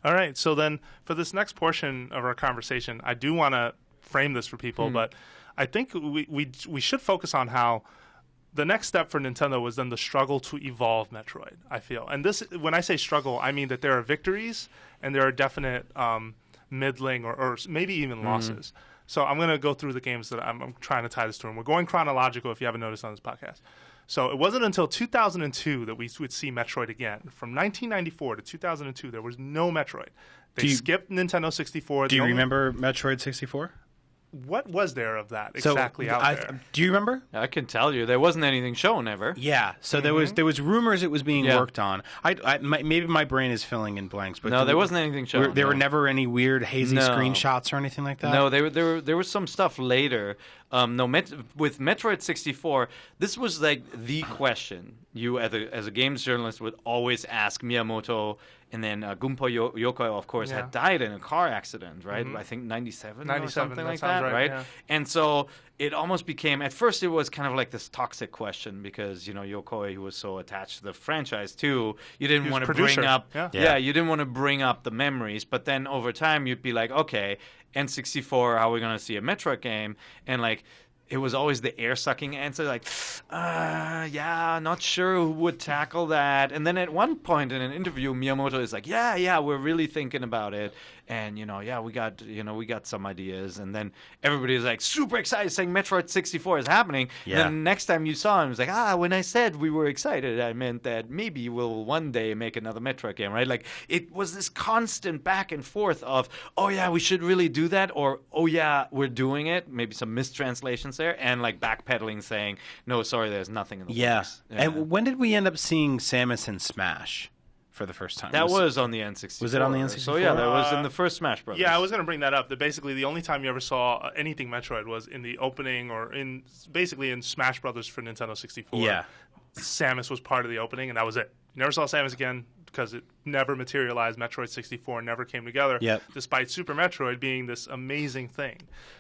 All right. So then for this next portion of our conversation, I do want to frame this for people, but I think we should focus on how the next step for Nintendo was then the struggle to evolve Metroid, I feel. And this, when I say struggle, I mean that there are victories and there are definite middling or maybe even losses. So I'm going to go through the games that I'm trying to tie this to. And we're going chronological if you haven't noticed on this podcast. So it wasn't until 2002 that we would see Metroid again. From 1994 to 2002, there was no Metroid. They skipped Nintendo 64. Do you remember Metroid 64? What was there of that exactly out there? Do you remember? I can tell you. There wasn't anything shown ever. Yeah. So there was rumors it was being worked on. Maybe my brain is filling in blanks. But no, there wasn't anything shown. There were never any weird hazy screenshots or anything like that? No, there was some stuff later. With Metroid 64, this was like the question you as a games journalist would always ask Miyamoto. And then Gunpei Yokoi, of course, had died in a car accident, right? I think 97 or something like that, right? Yeah. And so it almost became, at first it was kind of like this toxic question because, Yokoi, who was so attached to the franchise too, you didn't want to bring up, you didn't want to bring up the memories. But then over time you'd be like, okay, N64, how are we going to see a Metroid game? And like, it was always the air-sucking answer, like, not sure who would tackle that. And then at one point in an interview, Miyamoto is like, we're really thinking about it. And, we got some ideas. And then everybody was like super excited saying Metroid 64 is happening. Yeah. And then next time you saw him, it was like, when I said we were excited, I meant that maybe we'll one day make another Metroid game, right? Like, it was this constant back and forth of, we should really do that. Or, we're doing it. Maybe some mistranslations there. And, like, backpedaling saying, no, sorry, there's nothing in the works. Yeah. And when did we end up seeing Samus in Smash? For the first time. That was on the N64. Was it on the N64? So, that was in the first Smash Brothers. Yeah, I was going to bring that up. That basically the only time you ever saw anything Metroid was in the opening or in Smash Brothers for Nintendo 64. Yeah. Samus was part of the opening, and that was it. You never saw Samus again because it never materialized. Metroid 64 never came together, despite Super Metroid being this amazing thing.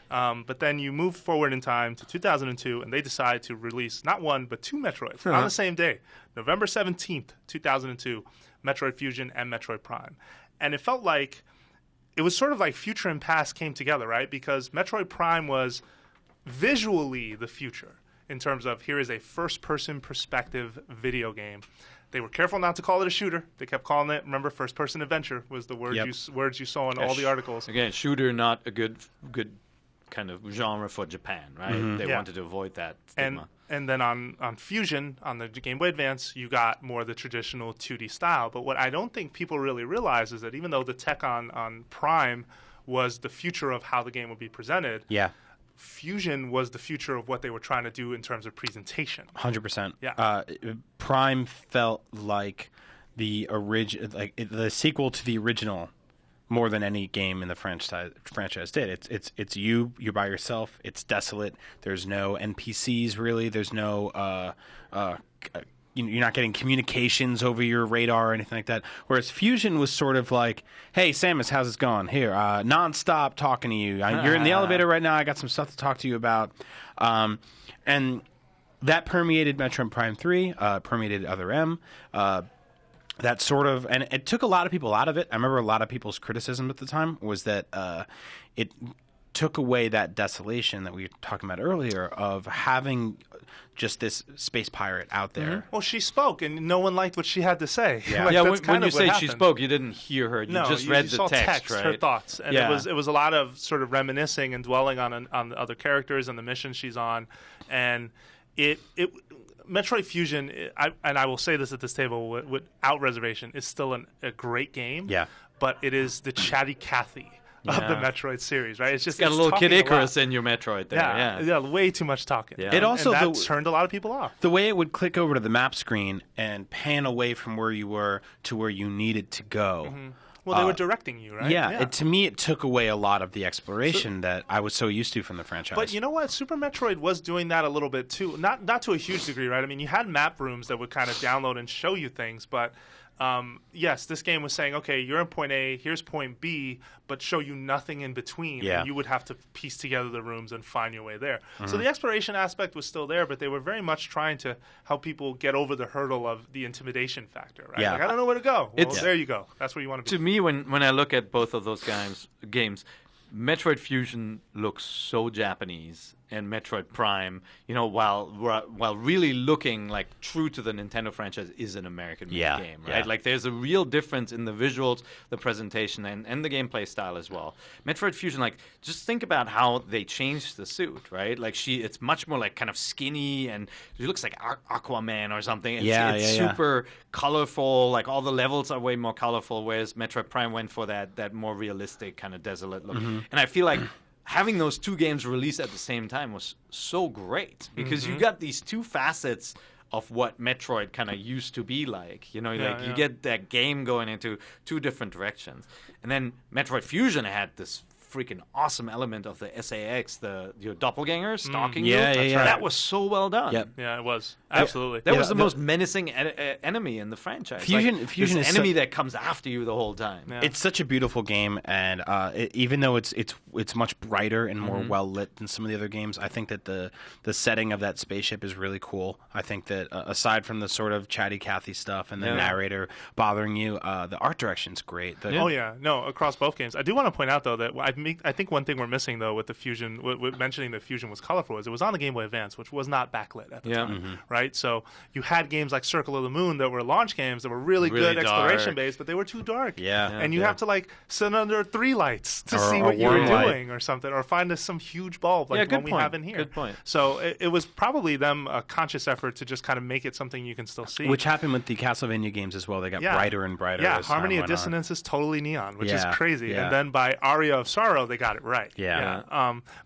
But then you move forward in time to 2002, and they decide to release not one, but two Metroids on the same day. November 17th, 2002. Metroid Fusion and Metroid Prime. And it felt like it was sort of like future and past came together, right? Because Metroid Prime was visually the future in terms of here is a first-person perspective video game. They were careful not to call it a shooter. They kept calling it, remember, first-person adventure was the word words you saw in all the articles. Again, shooter, not a good kind of genre for Japan, right? They wanted to avoid that stigma. And then on Fusion, on the Game Boy Advance, you got more of the traditional 2D style. But what I don't think people really realize is that even though the tech on Prime was the future of how the game would be presented, Fusion was the future of what they were trying to do in terms of presentation. 100%. Yeah. Prime felt like the sequel to the original more than any game in the franchise did. It's you're by yourself. It's desolate. There's no NPCs really. There's no you're not getting communications over your radar or anything like that. Whereas Fusion was sort of like, hey, Samus, how's it going? Here, nonstop talking to you. You're in the elevator right now. I got some stuff to talk to you about. And that permeated Metroid Prime 3, permeated Other M. That sort of, and it took a lot of people out of it. I remember a lot of people's criticism at the time was that it took away that desolation that we were talking about earlier of having just this space pirate out there. Well, she spoke, and no one liked what she had to say. Yeah, when you say she spoke, you didn't hear her. You just read the saw text, right? Her thoughts, and it was a lot of sort of reminiscing and dwelling on the other characters and the mission she's on, and it Metroid Fusion, I will say this at this table without reservation, is still a great game. Yeah. But it is the chatty Cathy of the Metroid series, right? It's got a little Kid Icarus in your Metroid there. Yeah, way too much talking. Yeah. It also and that turned a lot of people off. The way it would click over to the map screen and pan away from where you were to where you needed to go. Mm-hmm. Well, they were directing you, right? Yeah. To me, it took away a lot of the exploration that I was so used to from the franchise. But you know what? Super Metroid was doing that a little bit too. Not to a huge degree, right? I mean, you had map rooms that would kind of download and show you things, but yes, this game was saying, okay, you're in point A, here's point B, but show you nothing in between. Yeah. And you would have to piece together the rooms and find your way there. So the exploration aspect was still there, but they were very much trying to help people get over the hurdle of the intimidation factor, right? Yeah. Like, I don't know where to go. Well, there you go. That's where you want to be. To me, when I look at both of those games, Metroid Fusion looks so Japanese, and Metroid Prime, while really looking like true to the Nintendo franchise, is an American game, right? Yeah. Like there's a real difference in the visuals, the presentation, and the gameplay style as well. Metroid Fusion, like just think about how they changed the suit, right? Like it's much more like kind of skinny, and she looks like Aquaman or something. It's super colorful. Like all the levels are way more colorful, whereas Metroid Prime went for that more realistic kind of desolate look. And I feel like having those two games released at the same time was so great because you got these two facets of what Metroid kind of used to be like. You get that game going into two different directions. And then Metroid Fusion had this freaking awesome element of the SAX, your doppelganger stalking you. That was so well done. Yep. Yeah, it was. Absolutely. That was the most menacing enemy in the franchise. Fusion is an enemy that comes after you the whole time. Yeah. It's such a beautiful game, and even though it's much brighter and more well lit than some of the other games, I think that the setting of that spaceship is really cool. I think that aside from the sort of chatty Cathy stuff and the narrator bothering you, the art direction's great. Across both games. I do want to point out though that I think one thing we're missing though with the Fusion, with mentioning that Fusion was colorful, is it was on the Game Boy Advance, which was not backlit at the time, right? So you had games like Circle of the Moon that were launch games that were really good exploration based, but they were too dark. And you have to like sit under 3 lights to see what you were doing or something, or find some huge bulb like the one we have in here. Good point. So it was probably them a conscious effort to just kind of make it something you can still see. Which happened with the Castlevania games as well. They got brighter and brighter. Yeah, Harmony of Dissonance is totally neon, which is crazy. Yeah. And then by Aria of Sorrow, they got it right.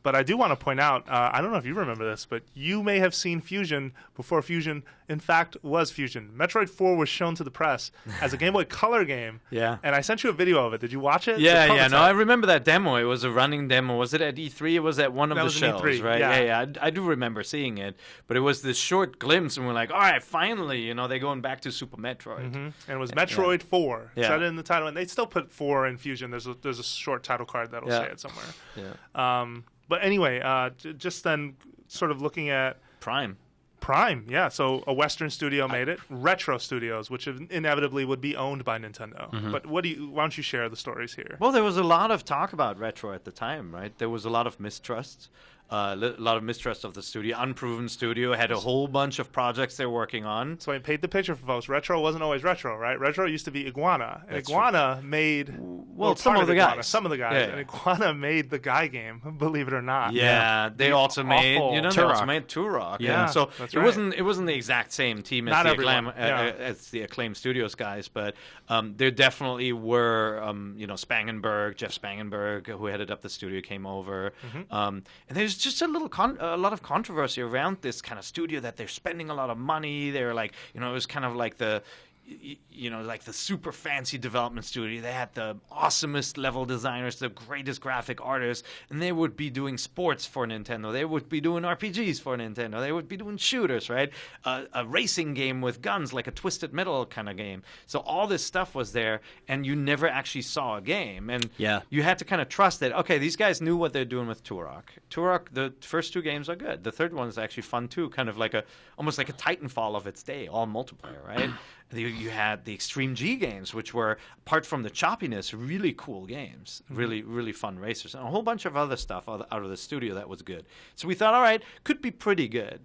But I do want to point out, I don't know if you remember this, but you may have seen Fusion before Fusion, in fact, was Fusion. Metroid 4 was shown to the press as a Game Boy Color game. And I sent you a video of it. Did you watch it? No, I remember that demo. It was a running demo. Was it at E3? It was at one of the shows, E3, right? Yeah. I do remember seeing it, but it was this short glimpse, and we're like, all right, finally, they're going back to Super Metroid. And it was Metroid 4. Said it in the title, and they still put 4 in Fusion. There's a short title card that'll say it somewhere. But anyway, just then sort of looking at Prime, yeah. So a Western studio made it, Retro Studios, which inevitably would be owned by Nintendo. But why don't you share the stories here? Well, there was a lot of talk about Retro at the time, right? There was a lot of mistrust. A lot of mistrust of the studio. Unproven studio had a whole bunch of projects they're working on. So I paint the picture for folks. Retro wasn't always Retro, right? Retro used to be Iguana. And Iguana made... some of the guys. Some of the guys. And Iguana made the Guy game, believe it or not. They also made... Turok. They also made Turok. So it wasn't the exact same team as the Acclaim Studios guys, but there definitely were, Jeff Spangenberg, who headed up the studio, came over. And there's just a lot of controversy around this kind of studio that they're spending a lot of money. They're like, it was kind of like the super fancy development studio. They had the awesomest level designers, the greatest graphic artists, and they would be doing sports for Nintendo. They would be doing RPGs for Nintendo. They would be doing shooters, right? A racing game with guns, like a Twisted Metal kind of game. So all this stuff was there, and you never actually saw a game. And you had to kind of trust that, okay, these guys knew what they're doing with Turok. Turok, the first 2 games are good. The third one is actually fun too, kind of like almost like a Titanfall of its day, all multiplayer, right? You had the Extreme G games, which were, apart from the choppiness, really cool games, really, really fun racers, and a whole bunch of other stuff out of the studio that was good. So we thought, all right, could be pretty good.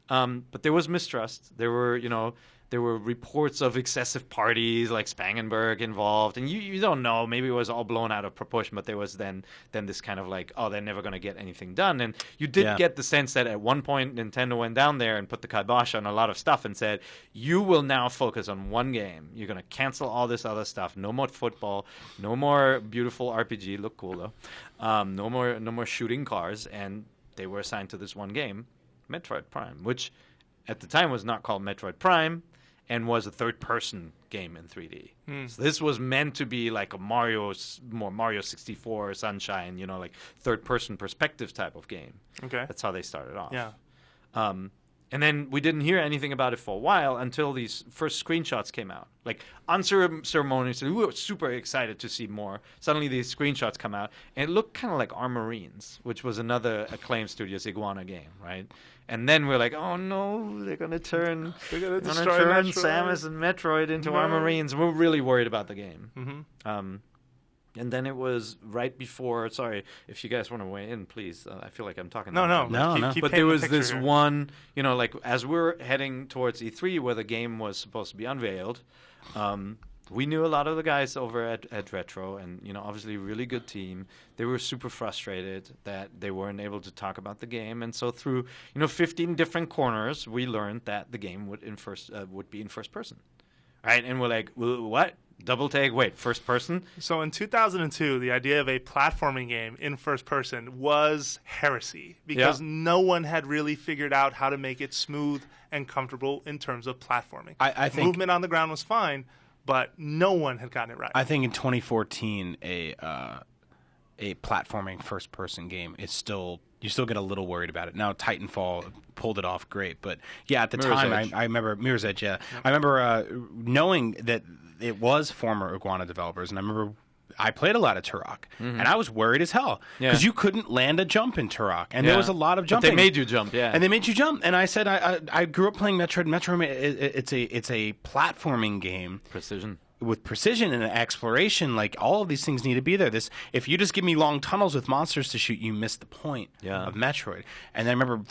But there was mistrust. There were reports of excessive parties, like Spangenberg involved, and you don't know. Maybe it was all blown out of proportion, but there was then this kind of like, oh, they're never going to get anything done. And you did get the sense that at one point Nintendo went down there and put the kibosh on a lot of stuff and said, you will now focus on one game. You're going to cancel all this other stuff. No more football. No more beautiful RPG. Look cool though. No more shooting cars. And they were assigned to this one game, Metroid Prime, which at the time was not called Metroid Prime, and was a third-person game in 3D. So this was meant to be like a Mario 64 Sunshine, like third-person perspective type of game. Okay. That's how they started off. Yeah. And then we didn't hear anything about it for a while until these first screenshots came out. Like, unceremoniously, we were super excited to see more. Suddenly these screenshots come out, and it looked kind of like Armorines, which was another Acclaim Studios Iguana game, right? And then we're like, oh no, they're going to turn Samus and Metroid into Armorines. We're really worried about the game. Mm-hmm. And then it was right before. Sorry, if you guys want to weigh in, please. I feel like I'm talking. No. But there was this one, like as we're heading towards E3, where the game was supposed to be unveiled. We knew a lot of the guys over at Retro, and obviously a really good team. They were super frustrated that they weren't able to talk about the game, and so through 15 different corners, we learned that the game would be in first person, right? And we're like, what? Double take? Wait, first person? So in 2002, the idea of a platforming game in first person was heresy because no one had really figured out how to make it smooth and comfortable in terms of platforming. I think movement on the ground was fine, but no one had gotten it right. I think in 2014, a platforming first person game is still. You still get a little worried about it. Now, Titanfall pulled it off great. But, yeah, at the time, I remember Mirror's Edge, I remember knowing that it was former Iguana developers. And I remember I played a lot of Turok. Mm-hmm. And I was worried as hell. Because you couldn't land a jump in Turok. And there was a lot of jumping. But they made you jump, And they made you jump. And I said, I grew up playing Metroid. Metroid, it's a platforming game. Precision. With precision and exploration, like all of these things need to be there. If you just give me long tunnels with monsters to shoot, you miss the point of Metroid. And I remember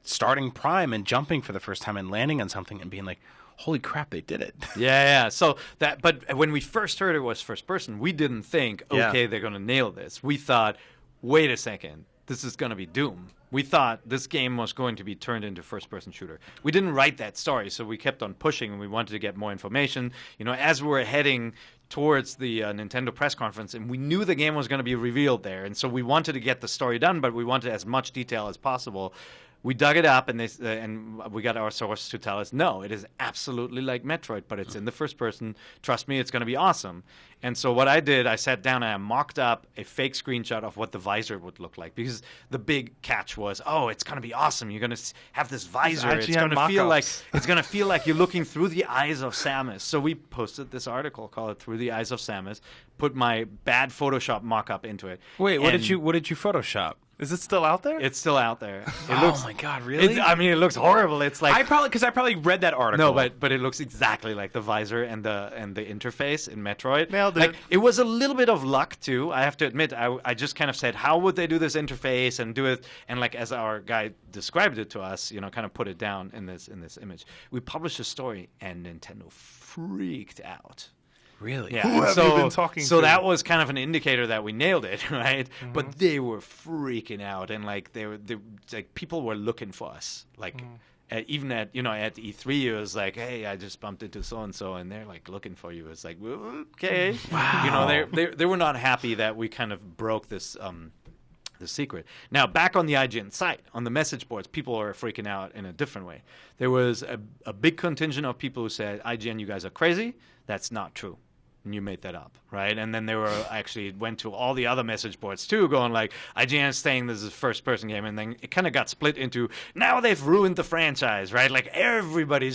starting Prime and jumping for the first time and landing on something and being like, holy crap, they did it. Yeah. So but when we first heard it was first person, we didn't think, okay, they're going to nail this. We thought, wait a second, this is going to be Doom. We thought this game was going to be turned into first-person shooter. We didn't write that story, so we kept on pushing, and we wanted to get more information. As we were heading towards the Nintendo press conference, and we knew the game was going to be revealed there, and so we wanted to get the story done, but we wanted as much detail as possible. We dug it up, and we got our source to tell us, no, it is absolutely like Metroid, but it's in the first person. Trust me, it's going to be awesome. And so what I did, I sat down and I mocked up a fake screenshot of what the visor would look like, because the big catch was, it's going to be awesome. You're going to have this visor. It's going to feel like you're looking through the eyes of Samus. So we posted this article called "Through the Eyes of Samus." Put my bad Photoshop mock-up into it. Wait, what did you Photoshop? Is it still out there? It's still out there. Oh my God, really? It looks horrible. It's like I probably read that article. No, but it looks exactly like the visor and the interface in Metroid. Nailed it. It was a little bit of luck too. I have to admit. I just kind of said, how would they do this interface and do it? And like as our guy described it to us, kind of put it down in this image. We published a story and Nintendo freaked out. Really? Yeah. Who have you been talking to? So that was kind of an indicator that we nailed it, right? Mm-hmm. But they were freaking out, and like they like people were looking for us, like. Even at E3, it was like, hey, I just bumped into so and so, and they're like looking for you. It's like, well, okay, wow. They were not happy that we kind of broke this the secret. Now back on the IGN site, on the message boards, people are freaking out in a different way. There was a big contingent of people who said, IGN, you guys are crazy. That's not true. And you made that up, right? And then they went to all the other message boards too, going like, IGN is saying this is a first-person game, and then it kind of got split into, now they've ruined the franchise, right? Like everybody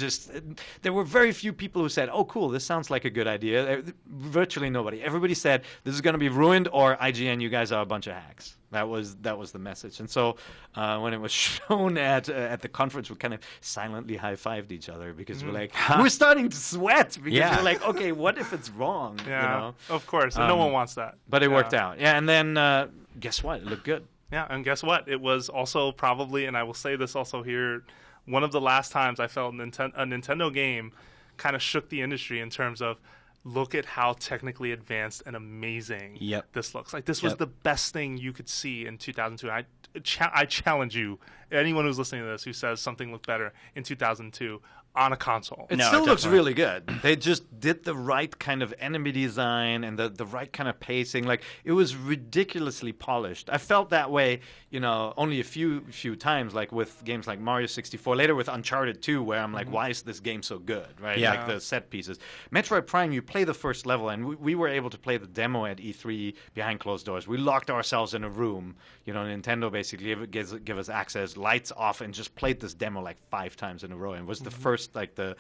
there were very few people who said, oh, cool, this sounds like a good idea. Virtually nobody. Everybody said, this is going to be ruined, or IGN, you guys are a bunch of hacks. That was the message. And so when it was shown at the conference, we kind of silently high-fived each other because we're like, we're starting to sweat because we're like, okay, what if it's wrong? Yeah, of course. And no one wants that. But it worked out. Yeah, and then guess what? It looked good. Yeah, and guess what? It was also probably, and I will say this also here, one of the last times I felt a Nintendo game kind of shook the industry in terms of, look at how technically advanced and amazing this looks. Like this was the best thing you could see in 2002. I challenge you, anyone who's listening to this who says something looked better in 2002, on a console. It still looks really good. They just did the right kind of enemy design and the right kind of pacing. Like, it was ridiculously polished. I felt that way, only a few times, like with games like Mario 64, later with Uncharted 2, where I'm like, why is this game so good, right? Yeah. Like the set pieces. Metroid Prime, you play the first level, and we were able to play the demo at E3 behind closed doors. We locked ourselves in a room. Nintendo basically give us access, lights off, and just played this demo like 5 times in a row. And it was the first, like the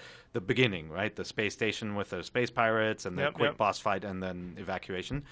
beginning, right? The space station with the space pirates and the quick boss fight and then evacuation.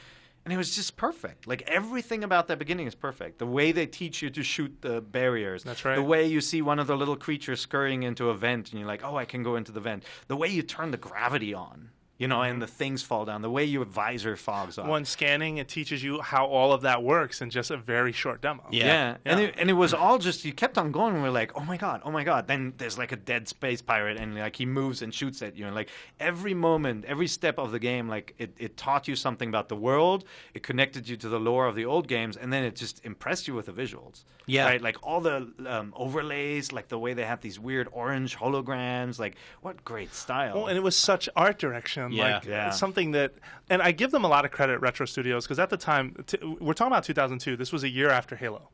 And it was just perfect. Like, everything about that beginning is perfect. The way they teach you to shoot the barriers. That's right. The way you see one of the little creatures scurrying into a vent, and you're like, oh, I can go into the vent. The way you turn the gravity on. And the things fall down. The way your visor fogs off. When scanning, it teaches you how all of that works in just a very short demo. Yeah. And it was all just, you kept on going, and we're like, oh my God. Then there's like a dead space pirate, and like he moves and shoots at you. And like every moment, every step of the game, like it taught you something about the world. It connected you to the lore of the old games, and then it just impressed you with the visuals. Yeah. Right? Like all the overlays, like the way they have these weird orange holograms. Like, what great style. Well, and it was such art direction. Something that, and I give them a lot of credit, Retro Studios, because at the time, we're talking about 2002. This was a year after Halo,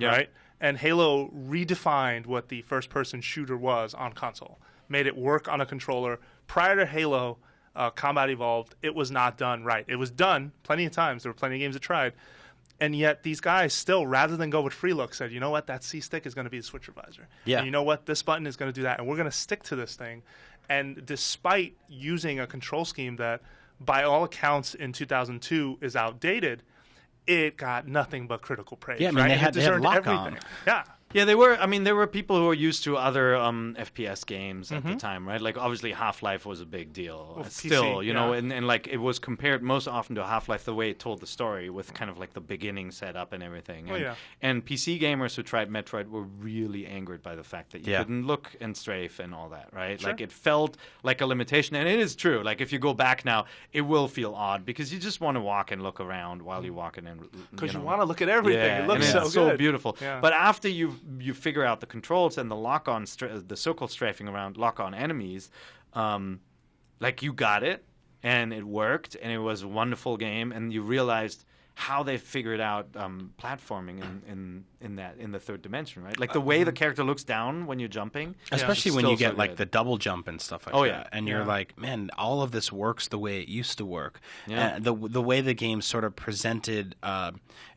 right? And Halo redefined what the first-person shooter was on console, made it work on a controller. Prior to Halo, Combat Evolved, it was not done right. It was done plenty of times. There were plenty of games that tried. And yet these guys still, rather than go with free look, said, you know what, that C-stick is going to be the switcher visor. Yeah. And you know what, this button is going to do that. And we're going to stick to this thing. And despite using a control scheme that, by all accounts, in 2002 is outdated, it got nothing but critical praise. Yeah, I mean, right? they had lock everything. on. Yeah. Yeah, there were people who were used to other FPS games at the time, right? Like, obviously, Half-Life was a big deal. Well, still, PC, and like, it was compared most often to Half-Life, the way it told the story, with kind of like the beginning setup and everything. And PC gamers who tried Metroid were really angered by the fact that you couldn't look and strafe and all that, right? Sure. Like, it felt like a limitation, and it is true. Like, if you go back now, it will feel odd, because you just want to walk and look around while you're walking in. Because you want to look at everything. Yeah, it looks and so it's good. so beautiful. Yeah. But after you figure out the controls and the lock-on, the circle strafing around lock-on enemies, like, you got it, and it worked, and it was a wonderful game, and you realized how they figured out platforming in the third dimension, right? Like the way the character looks down when you're jumping, especially when you get like the double jump and stuff like that, and you're Yeah. like, man, all of this works the way it used to work. Yeah. The way the game sort of presented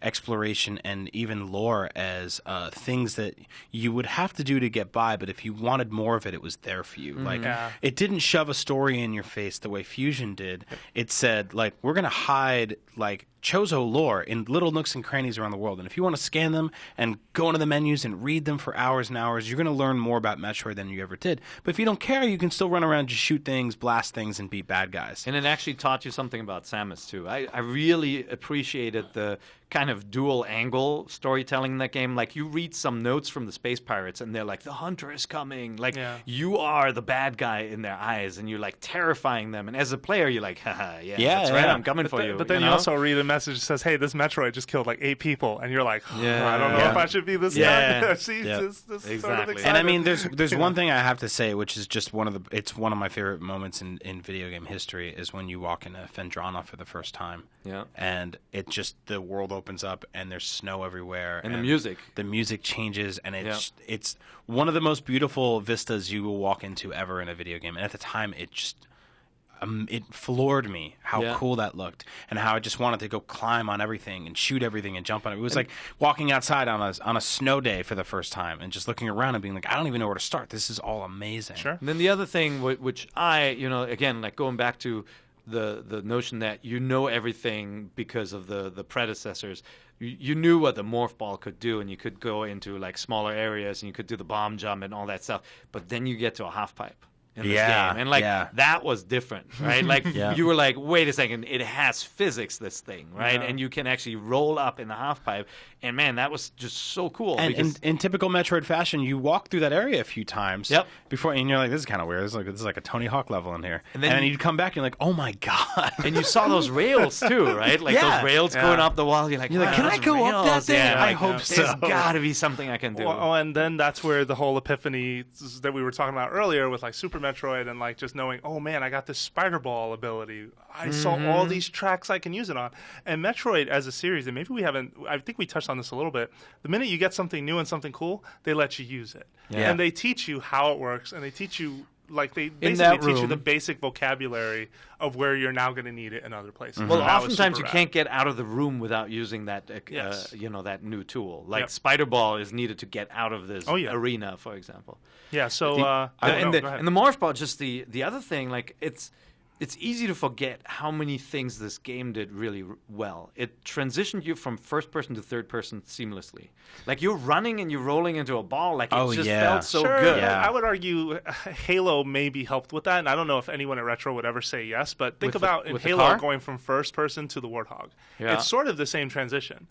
exploration and even lore as things that you would have to do to get by, but if you wanted more of it, it was there for you. Like, it didn't shove a story in your face the way Fusion did. It said, like, we're gonna hide like Chozo lore in little nooks and crannies around the world, and if you want to scan them and go into the menus and read them for hours and hours, you're going to learn more about Metroid than you ever did. But if you don't care, you can still run around, just shoot things, blast things, and beat bad guys. And it actually taught you something about Samus, too. I really appreciated the kind of dual angle storytelling in that game. Like, you read some notes from the space pirates, and they're like, the hunter is coming. Like, you are the bad guy in their eyes, and you're, like, terrifying them. And as a player, you're like, haha, that's right, I'm coming for you. But then you also read a message that says, hey, this Metroid just killed like 8 people. And you're like, I don't know if I should be this guy. See, this exactly. sort of excited. And I mean, there's one thing I have to say, which is just one of my favorite moments in video game history, is when you walk into Fendrana for the first time. Yeah. And it just, the world opens up and there's snow everywhere. And the music changes, and it's one of the most beautiful vistas you will walk into ever in a video game. And at the time, it just it floored me how cool that looked, and how I just wanted to go climb on everything and shoot everything and jump on it. It was like walking outside on a snow day for the first time and just looking around and being like, I don't even know where to start. This is all amazing. Sure. And then the other thing, which I, again, like going back to the notion that you know everything because of the predecessors. You knew what the morph ball could do, and you could go into like smaller areas, and you could do the bomb jump and all that stuff. But then you get to a half pipe in this game, and like that was different, right? Like you were like, wait a second, it has physics, this thing, right? And you can actually roll up in the half pipe, and man, that was just so cool. And in typical Metroid fashion, you walk through that area a few times before, and you're like, this is kind of weird. This is like a Tony Hawk level in here. And then you'd come back, and you're like, oh my god! And you saw those rails too, right? Like those rails going up the wall. You're like, can I go up that thing? I hope so. There's got to be something I can do. And then that's where the whole epiphany that we were talking about earlier with like Super Metroid and like just knowing, oh man, I got this spider ball ability. I saw all these tracks I can use it on. And Metroid as a series, and maybe we haven't, I think we touched on this a little bit, the minute you get something new and something cool, they let you use it. Yeah. And they teach you how it works, and they teach you, like they basically teach you the basic vocabulary of where you're now going to need it in other places. Well, oftentimes you can't get out of the room without using that, that new tool. Like Spider Ball is needed to get out of this arena, for example. Yeah. So and the Morph Ball, just the other thing, like it's easy to forget how many things this game did really well. It transitioned you from first person to third person seamlessly. Like you're running and you're rolling into a ball. Like it just felt so good. Yeah. I would argue Halo maybe helped with that. And I don't know if anyone at Retro would ever say yes. But think about in Halo going from first person to the Warthog. Yeah. It's sort of the same transition.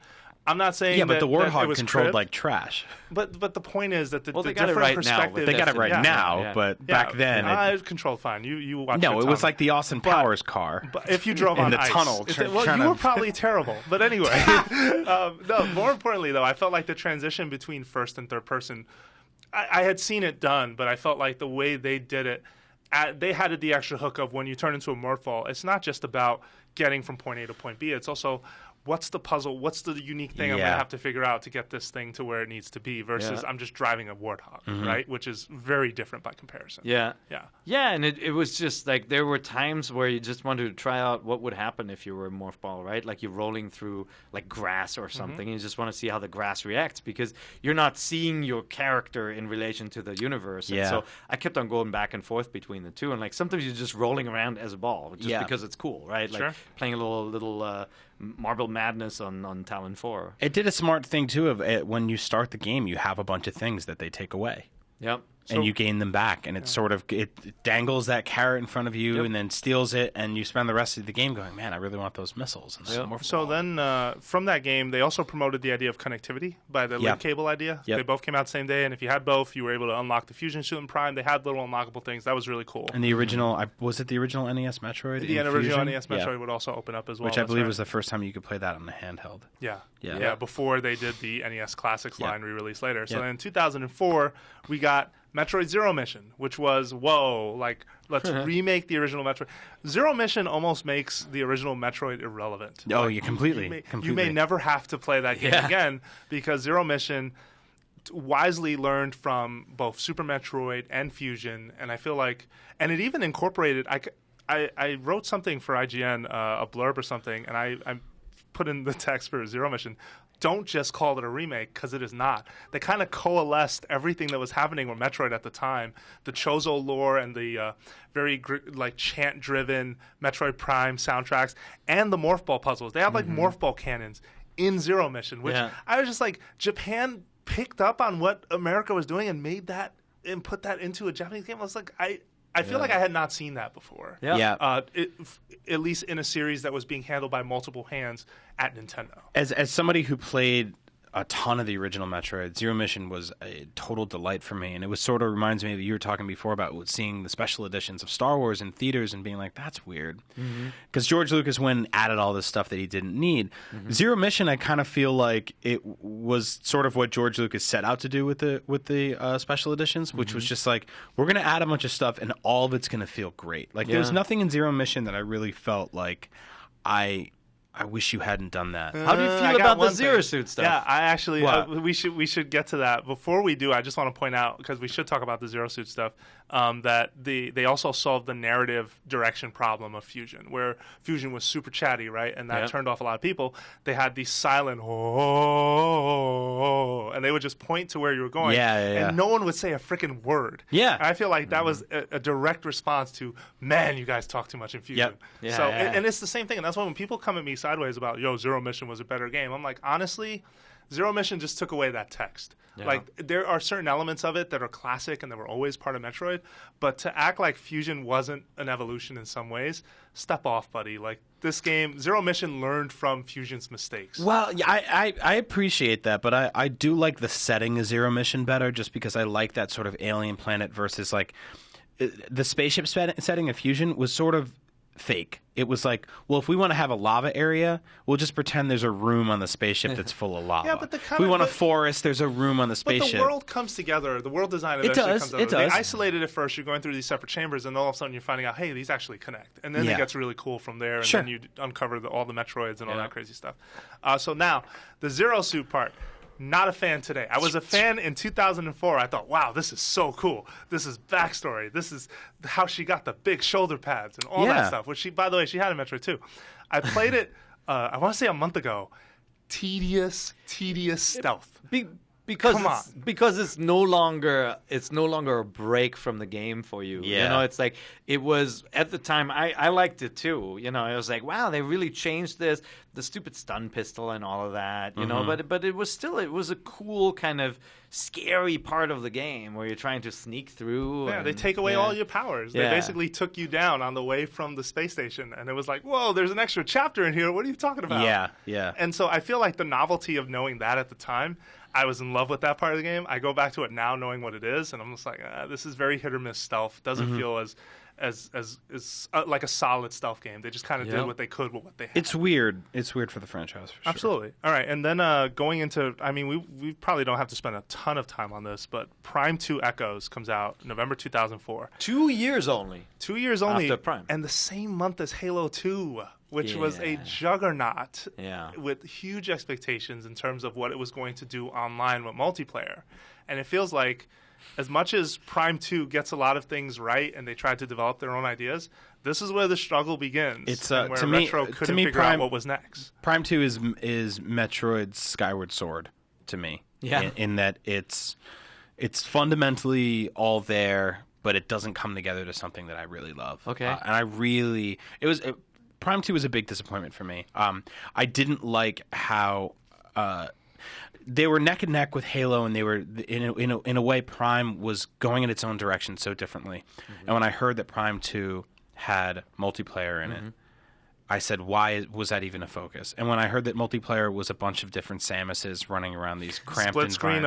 I'm not saying but the Warthog was controlled like trash. But the point is that the they different got it perspective. They got it right now, but back then it controed fine. You watched. No, it was like the Austin Powers car. But if you drove in on the ice, tunnel, you were probably terrible. But anyway, no. More importantly, though, I felt like the transition between first and third person. I had seen it done, but I felt like the way they did it. They had the extra hook of when you turn into a Morph Ball, it's not just about getting from point A to point B. It's also what's the puzzle, what's the unique thing I'm going to have to figure out to get this thing to where it needs to be versus I'm just driving a Warthog, right? Which is very different by comparison. Yeah, and it was just like there were times where you just wanted to try out what would happen if you were a Morph Ball, right? Like you're rolling through like grass or something and you just want to see how the grass reacts because you're not seeing your character in relation to the universe. And so I kept on going back and forth between the two, and like sometimes you're just rolling around as a ball just because it's cool, right? Like playing a little Marble Madness on Talon 4. It did a smart thing too of when you start the game, you have a bunch of things that they take away. Yep. And you gain them back, and it's sort of it dangles that carrot in front of you, and then steals it, and you spend the rest of the game going, "Man, I really want those missiles." And so then, from that game, they also promoted the idea of connectivity by the link cable idea. They both came out the same day, and if you had both, you were able to unlock the Fusion Suit and Prime. They had little unlockable things. That was really cool. And the original, was it the original NES Metroid? The original NES Metroid would also open up as well, which I believe was the first time you could play that on the handheld. Yeah. Before they did the NES Classics line re-release later. So then in 2004, we got Metroid Zero Mission, which was, let's remake the original Metroid. Zero Mission almost makes the original Metroid irrelevant. Oh, you completely. You may never have to play that game again because Zero Mission wisely learned from both Super Metroid and Fusion, and I feel like, and it even incorporated, I wrote something for IGN, a blurb or something, and I put in the text for Zero Mission, don't just call it a remake, because it is not. They kind of coalesced everything that was happening with Metroid at the time, the Chozo lore and the very chant-driven Metroid Prime soundtracks, and the Morph Ball puzzles. They have Morph Ball cannons in Zero Mission, which I was just like, Japan picked up on what America was doing and made that and put that into a Japanese game. I was like, I feel like I had not seen that before. At least in a series that was being handled by multiple hands at Nintendo. As somebody who played a ton of the original Metroid, Zero Mission was a total delight for me, and it was sort of reminds me of you were talking before about seeing the special editions of Star Wars in theaters and being like, that's weird. Because George Lucas went and added all this stuff that he didn't need. Zero Mission, I kind of feel like it was sort of what George Lucas set out to do with the special editions, which was just like, we're going to add a bunch of stuff and all of it's going to feel great. Like there's nothing in Zero Mission that I really felt like I wish you hadn't done that. How do you feel about the Zero Suit stuff? Yeah, I actually we should get to that. Before we do, I just want to point out, because we should talk about the Zero Suit stuff, that they also solved the narrative direction problem of Fusion, where Fusion was super chatty, right? And that turned off a lot of people. They had these silent and they would just point to where you were going. And no one would say a freaking word. And I feel like that was a direct response to, man, you guys talk too much in Fusion. And it's the same thing. And that's why when people come at me sideways about, Zero Mission was a better game, I'm like, honestly, Zero Mission just took away that text. Like, there are certain elements of it that are classic and that were always part of Metroid, but to act like Fusion wasn't an evolution in some ways, step off, buddy. Like, this game, Zero Mission learned from Fusion's mistakes. Well, I appreciate that, but I do like the setting of Zero Mission better, just because I like that sort of alien planet versus, like, the spaceship setting of Fusion was sort of fake. It was like, well, if we want to have a lava area, we'll just pretend there's a room on the spaceship that's full of lava. Yeah, but if we want a forest, there's a room on the spaceship. But the world comes together. The world design eventually comes together. It does. They isolated it first. You're going through these separate chambers, and all of a sudden you're finding out, hey, these actually connect. And then it gets really cool from there, and then you uncover all the Metroids and all that crazy stuff. So now, the Zero Suit part. Not a fan today. I was a fan in 2004. I thought, wow, this is so cool. This is backstory. This is how she got the big shoulder pads and all that stuff. Which by the way, she had in Metroid too. I played it, I want to say a month ago. Tedious stealth. Because it's no longer a break from the game for you. Yeah. You know, it's like it was at the time. I liked it too. You know, I was like, wow, they really changed the stupid stun pistol and all of that. You know, but it was a cool kind of scary part of the game where you're trying to sneak through. Yeah, they take away all your powers. They basically took you down on the way from the space station, and it was like, whoa, there's an extra chapter in here. What are you talking about? Yeah. And so I feel like the novelty of knowing that at the time. I was in love with that part of the game. I go back to it now knowing what it is, and I'm just like, this is very hit or miss stealth. Doesn't feel as like a solid stealth game. They just kind of did what they could with what they had. It's weird. It's weird for the franchise, for sure. Absolutely. All right, and then going into, I mean, we probably don't have to spend a ton of time on this, but Prime 2 Echoes comes out November 2004. 2 years only. 2 years only. After Prime. And the same month as Halo 2. Which was a juggernaut with huge expectations in terms of what it was going to do online with multiplayer. And it feels like as much as Prime 2 gets a lot of things right and they tried to develop their own ideas, this is where the struggle begins. It's where Retro couldn't figure out what was next. Prime 2 is Metroid's Skyward Sword to me. Yeah. In that it's fundamentally all there, but it doesn't come together to something that I really love. Okay. And Prime 2 was a big disappointment for me. I didn't like how they were neck and neck with Halo, and they were in a way Prime was going in its own direction so differently. And when I heard that Prime 2 had multiplayer in it, I said, why was that even a focus? And when I heard that multiplayer was a bunch of different Samuses running around these cramped split screen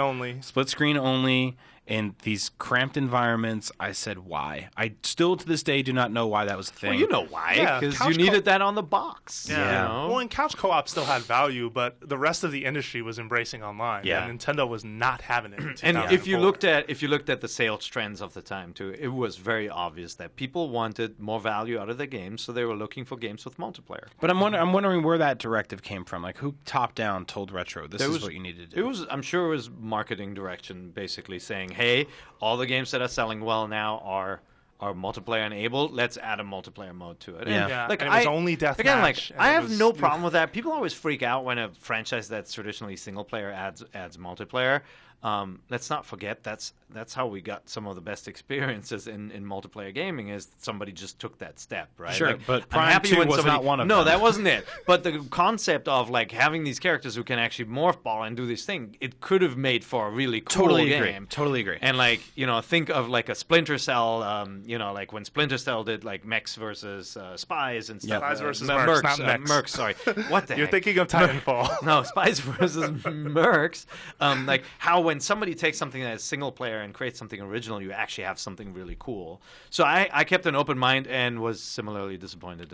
only in these cramped environments, I said, why? I still to this day do not know why that was a thing. Well, you know why, because you needed that on the box. Yeah. You know? Well, and couch co-op still had value, but the rest of the industry was embracing online. Yeah. And Nintendo was not having it. And if you looked at the sales trends of the time too, it was very obvious that people wanted more value out of the games, so they were looking for games with multiplayer. But I'm wondering where that directive came from. Like, who top down told Retro this is what you need to do? I'm sure it was marketing direction, basically saying, hey, all the games that are selling well now are multiplayer enabled. Let's add a multiplayer mode to it. Yeah. Like, and it was only deathmatch. Again, I have no problem with that. People always freak out when a franchise that's traditionally single player adds multiplayer. Let's not forget that's how we got some of the best experiences in multiplayer gaming. Is somebody just took that step, right? Sure, but Prime 2 was not one of them. No, that wasn't it. But the concept of like having these characters who can actually morph ball and do this thing, it could have made for a really cool game. Totally agree. And like, you know, think of like a Splinter Cell. You know, like when Splinter Cell did like mechs versus spies and stuff. Spies versus mercs, not mechs. Mercs, sorry. What the You're heck? thinking of Titanfall. No, spies versus mercs. Like how when somebody takes something that is single player and creates something original, you actually have something really cool. So I kept an open mind and was similarly disappointed.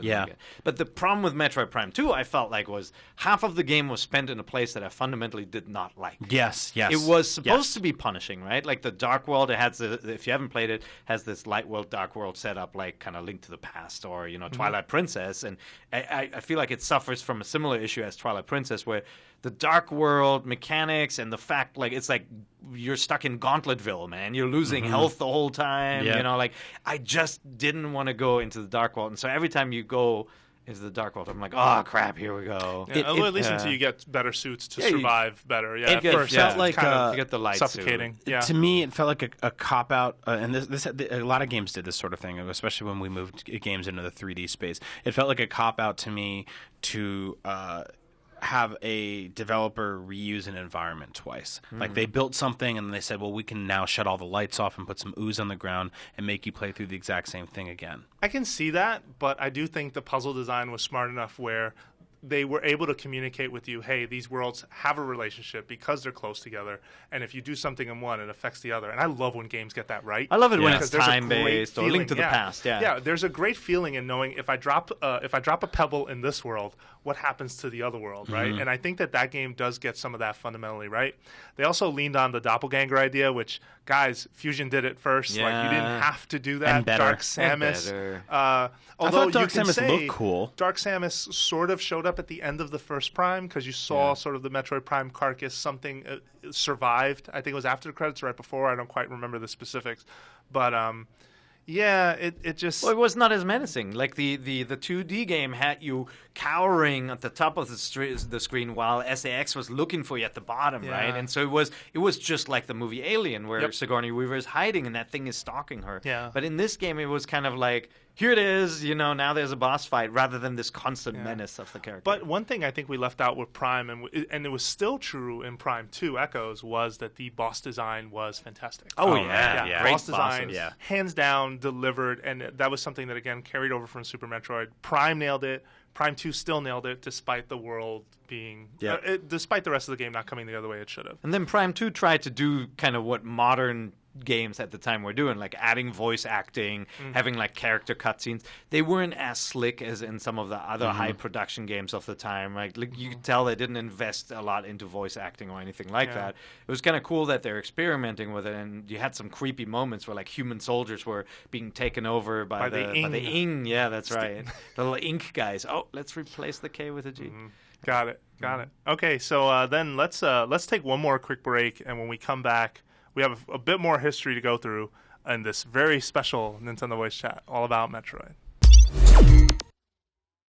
But the problem with Metroid Prime 2, I felt like, was half of the game was spent in a place that I fundamentally did not like. Yes. It was supposed to be punishing, right? Like the Dark World, it has if you haven't played it, has this Light World, Dark World setup, like kind of Link to the Past or, you know, Twilight Princess. And I feel like it suffers from a similar issue as Twilight Princess, where the Dark World mechanics and the fact, like, it's like you're stuck in Gauntletville, man. You're losing health the whole time. You know, like, I just didn't want to go into the Dark World. And so every time you go into the Dark World, I'm like, oh, crap, here we go. At least until you get better suits to survive better. Yeah, it felt like kind of, you get the light suffocating. Suit. Yeah. To me, it felt like a cop-out, and this a lot of games did this sort of thing, especially when we moved games into the 3D space. It felt like a cop-out to me to have a developer reuse an environment twice. Like they built something and they said, well, we can now shut all the lights off and put some ooze on the ground and make you play through the exact same thing again. I can see that, but I do think the puzzle design was smart enough where they were able to communicate with you, hey, these worlds have a relationship because they're close together, and if you do something in one, it affects the other. And I love when games get that right. I love it when it's time-based or Link to the Past. Yeah, there's a great feeling in knowing if I drop a pebble in this world, what happens to the other world, right? And I think that game does get some of that fundamentally right. They also leaned on the doppelganger idea, which, guys, Fusion did it first. Yeah. Like, you didn't have to do that. And better. Dark Samus. Although Dark Samus looked cool. Dark Samus sort of showed up at the end of the first Prime because you saw sort of the Metroid Prime carcass. Something survived. I think it was after the credits or right before. I don't quite remember the specifics. But yeah, it just... Well, it was not as menacing. Like, the 2D game had you cowering at the top of the screen while SAX was looking for you at the bottom, right? And so it was just like the movie Alien, where Sigourney Weaver is hiding and that thing is stalking her. Yeah. But in this game, it was kind of like, here it is, now there's a boss fight, rather than this constant menace of the character. But one thing I think we left out with Prime, and it was still true in Prime 2 Echoes, was that the boss design was fantastic. Oh yeah. Boss design, hands down, delivered, and that was something that, again, carried over from Super Metroid. Prime nailed it. Prime 2 still nailed it, despite the world being... despite the rest of the game not coming the other way it should have. And then Prime 2 tried to do kind of what modern games at the time were doing, like adding voice acting, having like character cutscenes. They weren't as slick as in some of the other high production games of the time. Like you could tell they didn't invest a lot into voice acting or anything like that. It was kind of cool that they're experimenting with it, and you had some creepy moments where like human soldiers were being taken over by the ign. Yeah, that's right. The little ink guys. Oh, let's replace the K with a G. Got it. Okay, so then let's take one more quick break, and when we come back, we have a bit more history to go through in this very special Nintendo Voice Chat all about Metroid.